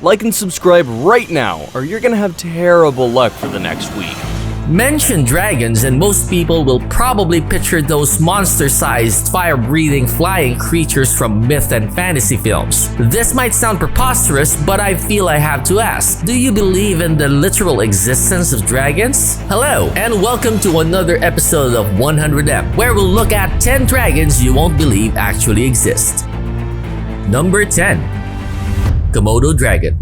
Like and subscribe right now, or you're gonna have terrible luck for the next week. Mention dragons and most people will probably picture those monster-sized, fire-breathing, flying creatures from myth and fantasy films. This might sound preposterous, but I feel I have to ask, do you believe in the literal existence of dragons? Hello, and welcome to another episode of 100M, where we'll look at 10 dragons you won't believe actually exist. Number 10. Komodo Dragon.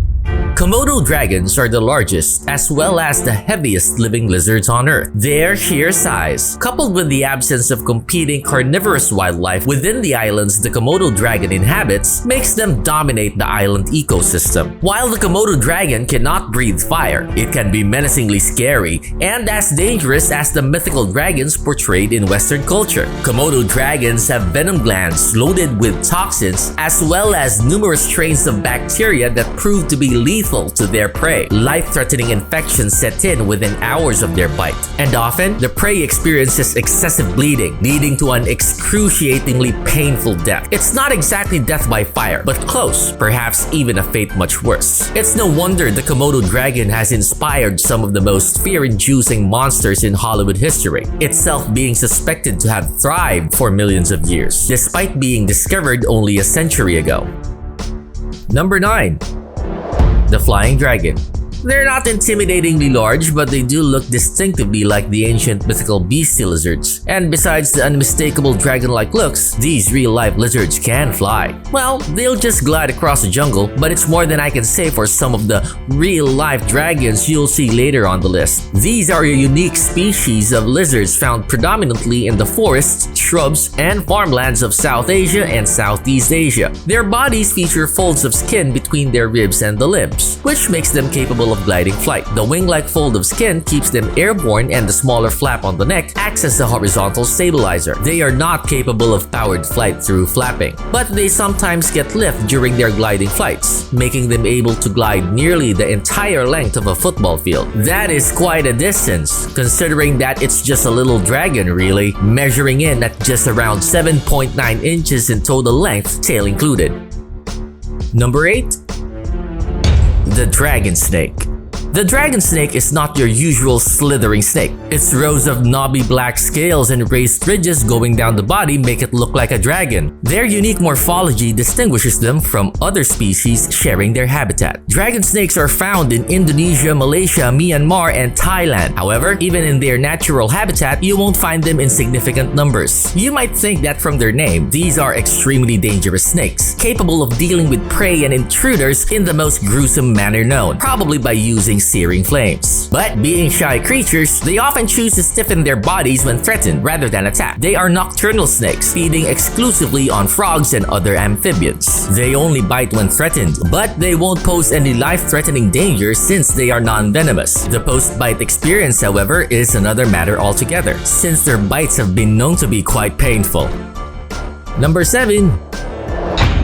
Komodo dragons are the largest as well as the heaviest living lizards on Earth. Their sheer size, coupled with the absence of competing carnivorous wildlife within the islands the Komodo dragon inhabits, makes them dominate the island ecosystem. While the Komodo dragon cannot breathe fire, it can be menacingly scary and as dangerous as the mythical dragons portrayed in Western culture. Komodo dragons have venom glands loaded with toxins as well as numerous strains of bacteria that prove to be lethal to their prey. Life-threatening infections set in within hours of their bite, and often the prey experiences excessive bleeding, leading to an excruciatingly painful death. It's not exactly death by fire, but close, perhaps even a fate much worse. It's no wonder the Komodo dragon has inspired some of the most fear-inducing monsters in Hollywood history, itself being suspected to have thrived for millions of years, despite being discovered only a century ago. Number 9. The Flying Dragon. They're not intimidatingly large, but they do look distinctively like the ancient mythical beastie lizards. And besides the unmistakable dragon-like looks, these real-life lizards can fly. Well, they'll just glide across the jungle, but it's more than I can say for some of the real-life dragons you'll see later on the list. These are a unique species of lizards found predominantly in the forests, shrubs, and farmlands of South Asia and Southeast Asia. Their bodies feature folds of skin between their ribs and the limbs, which makes them capable of gliding flight. The wing-like fold of skin keeps them airborne, and the smaller flap on the neck acts as a horizontal stabilizer. They are not capable of powered flight through flapping, but they sometimes get lift during their gliding flights, making them able to glide nearly the entire length of a football field. That is quite a distance, considering that it's just a little dragon really, measuring in at just around 7.9 inches in total length, tail included. Number 8. The Dragon Snake. The dragon snake is not your usual slithering snake. Its rows of knobby black scales and raised ridges going down the body make it look like a dragon. Their unique morphology distinguishes them from other species sharing their habitat. Dragon snakes are found in Indonesia, Malaysia, Myanmar, and Thailand. However, even in their natural habitat, you won't find them in significant numbers. You might think that from their name, these are extremely dangerous snakes, capable of dealing with prey and intruders in the most gruesome manner known, probably by using searing flames. But being shy creatures, they often choose to stiffen their bodies when threatened rather than attack. They are nocturnal snakes, feeding exclusively on frogs and other amphibians. They only bite when threatened, but they won't pose any life-threatening danger since they are non-venomous. The post-bite experience, however, is another matter altogether, since their bites have been known to be quite painful. Number 7.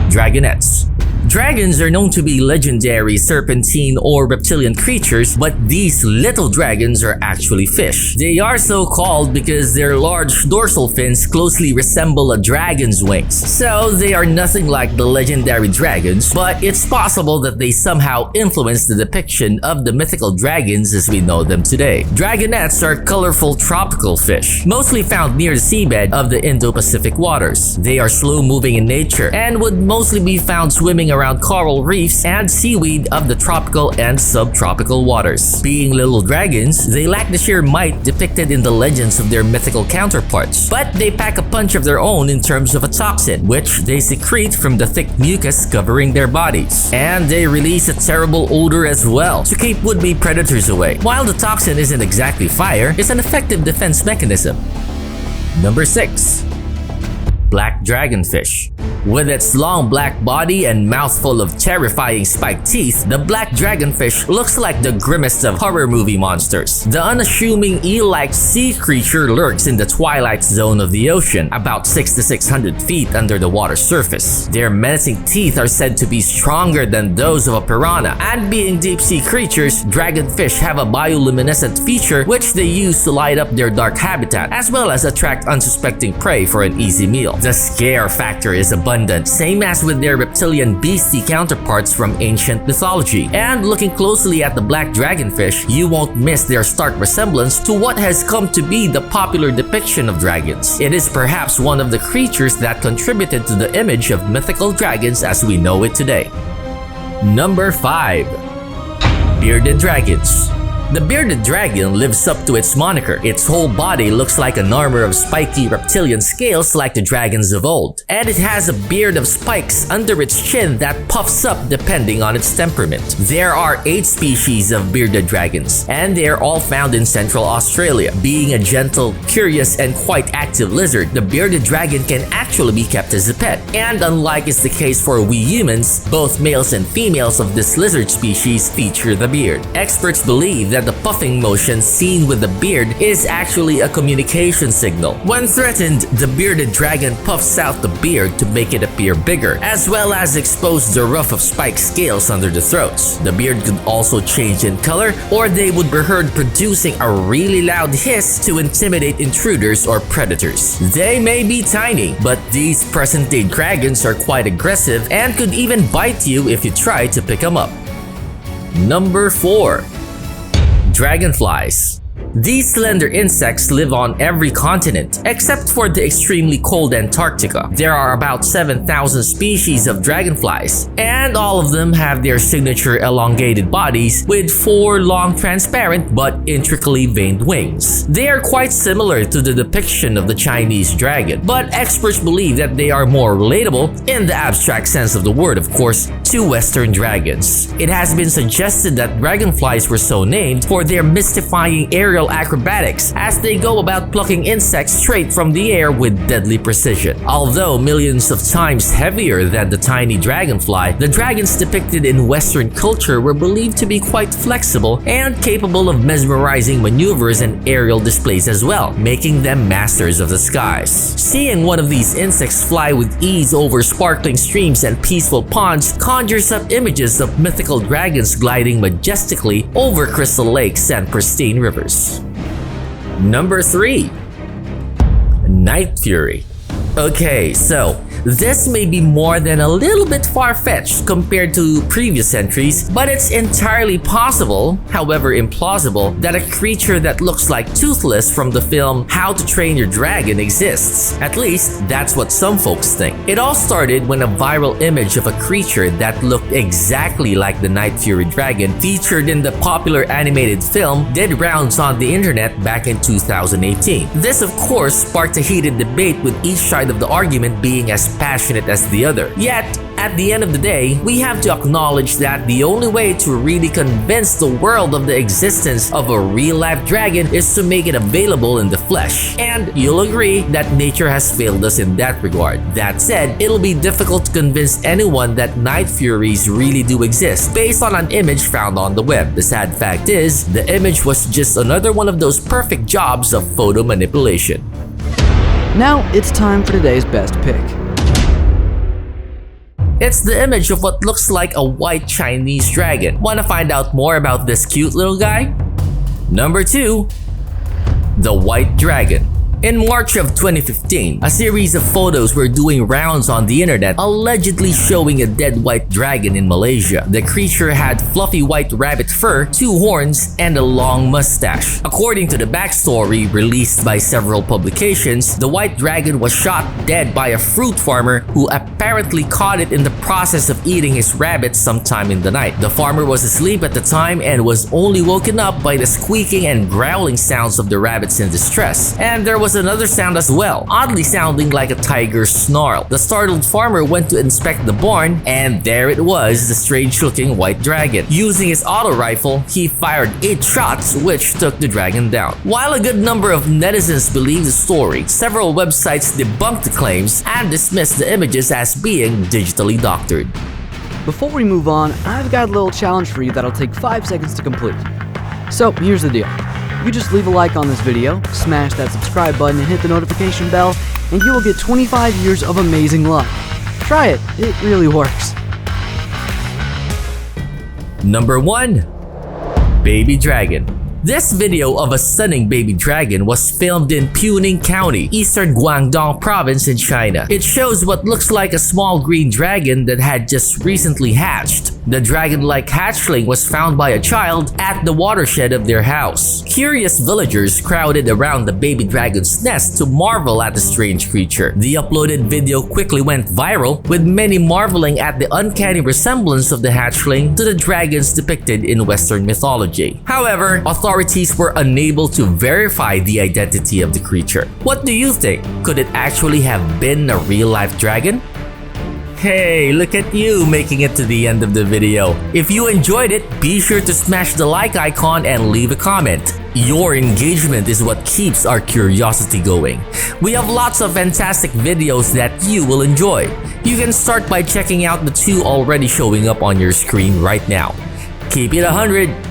Dragonets. Dragons are known to be legendary serpentine or reptilian creatures, but these little dragons are actually fish. They are so called because their large dorsal fins closely resemble a dragon's wings. So they are nothing like the legendary dragons, but it's possible that they somehow influenced the depiction of the mythical dragons as we know them today. Dragonets are colorful tropical fish, mostly found near the seabed of the Indo-Pacific waters. They are slow-moving in nature and would mostly be found swimming around coral reefs and seaweed of the tropical and subtropical waters. Being little dragons, they lack the sheer might depicted in the legends of their mythical counterparts, but they pack a punch of their own in terms of a toxin, which they secrete from the thick mucus covering their bodies. And they release a terrible odor as well to keep would-be predators away. While the toxin isn't exactly fire, it's an effective defense mechanism. Number 6. Black Dragonfish. With its long black body and mouthful of terrifying spiked teeth, the black dragonfish looks like the grimmest of horror movie monsters. The unassuming eel-like sea creature lurks in the twilight zone of the ocean, about 600 to 600 feet under the water's surface. Their menacing teeth are said to be stronger than those of a piranha, and being deep-sea creatures, dragonfish have a bioluminescent feature which they use to light up their dark habitat, as well as attract unsuspecting prey for an easy meal. The scare factor is above abundant, same as with their reptilian beastie counterparts from ancient mythology. And looking closely at the black dragonfish, you won't miss their stark resemblance to what has come to be the popular depiction of dragons. It is perhaps one of the creatures that contributed to the image of mythical dragons as we know it today. Number 5. Bearded dragons. The bearded dragon lives up to its moniker. Its whole body looks like an armor of spiky reptilian scales like the dragons of old. And it has a beard of spikes under its chin that puffs up depending on its temperament. There are 8 species of bearded dragons, and they are all found in Central Australia. Being a gentle, curious, and quite active lizard, the bearded dragon can actually be kept as a pet. And unlike is the case for we humans, both males and females of this lizard species feature the beard. Experts believe that the puffing motion seen with the beard is actually a communication signal. When threatened, the bearded dragon puffs out the beard to make it appear bigger, as well as expose the ruff of spiked scales under the throats. The beard could also change in color, or they would be heard producing a really loud hiss to intimidate intruders or predators. They may be tiny, but these present-day dragons are quite aggressive and could even bite you if you try to pick them up. Number 4. Dragonflies. These slender insects live on every continent, except for the extremely cold Antarctica. There are about 7,000 species of dragonflies, and all of them have their signature elongated bodies with 4 long transparent but intricately veined wings. They are quite similar to the depiction of the Chinese dragon, but experts believe that they are more relatable, in the abstract sense of the word of course, to Western dragons. It has been suggested that dragonflies were so named for their mystifying aerial acrobatics as they go about plucking insects straight from the air with deadly precision. Although millions of times heavier than the tiny dragonfly, the dragons depicted in Western culture were believed to be quite flexible and capable of mesmerizing maneuvers and aerial displays as well, making them masters of the skies. Seeing one of these insects fly with ease over sparkling streams and peaceful ponds conjures up images of mythical dragons gliding majestically over crystal lakes and pristine rivers. Number 3. Night Fury. Okay, so this may be more than a little bit far-fetched compared to previous entries, but it's entirely possible, however implausible, that a creature that looks like Toothless from the film How to Train Your Dragon exists. At least, that's what some folks think. It all started when a viral image of a creature that looked exactly like the Night Fury dragon featured in the popular animated film did rounds on the internet back in 2018. This of course sparked a heated debate with each side of the argument being as passionate as the other. Yet, at the end of the day, we have to acknowledge that the only way to really convince the world of the existence of a real-life dragon is to make it available in the flesh. And you'll agree that nature has failed us in that regard. That said, it'll be difficult to convince anyone that night furies really do exist based on an image found on the web. The sad fact is, the image was just another one of those perfect jobs of photo manipulation. Now it's time for today's best pick. It's the image of what looks like a white Chinese dragon. Want to find out more about this cute little guy? Number 2. The White Dragon. In March of 2015, a series of photos were doing rounds on the internet allegedly showing a dead white dragon in Malaysia. The creature had fluffy white rabbit fur, 2 horns, and a long mustache. According to the backstory released by several publications, the white dragon was shot dead by a fruit farmer who apparently caught it in the process of eating his rabbit sometime in the night. The farmer was asleep at the time and was only woken up by the squeaking and growling sounds of the rabbits in distress. And there was another sound as well, oddly sounding like a tiger's snarl. The startled farmer went to inspect the barn, and there it was, the strange-looking white dragon. Using his auto rifle, he fired 8 shots, which took the dragon down. While a good number of netizens believed the story, several websites debunked the claims and dismissed the images as being digitally doctored. Before we move on, I've got a little challenge for you that'll take 5 seconds to complete. So here's the deal. You just leave a like on this video, smash that subscribe button and hit the notification bell, and you will get 25 years of amazing luck. Try it, it really works. Number 1. Baby Dragon. This video of a stunning baby dragon was filmed in Puning County, eastern Guangdong province in China. It shows what looks like a small green dragon that had just recently hatched. The dragon-like hatchling was found by a child at the watershed of their house. Curious villagers crowded around the baby dragon's nest to marvel at the strange creature. The uploaded video quickly went viral, with many marveling at the uncanny resemblance of the hatchling to the dragons depicted in Western mythology. However, authorities were unable to verify the identity of the creature. What do you think? Could it actually have been a real-life dragon? Hey, look at you making it to the end of the video. If you enjoyed it, be sure to smash the like icon and leave a comment. Your engagement is what keeps our curiosity going. We have lots of fantastic videos that you will enjoy. You can start by checking out the 2 already showing up on your screen right now. Keep it 100.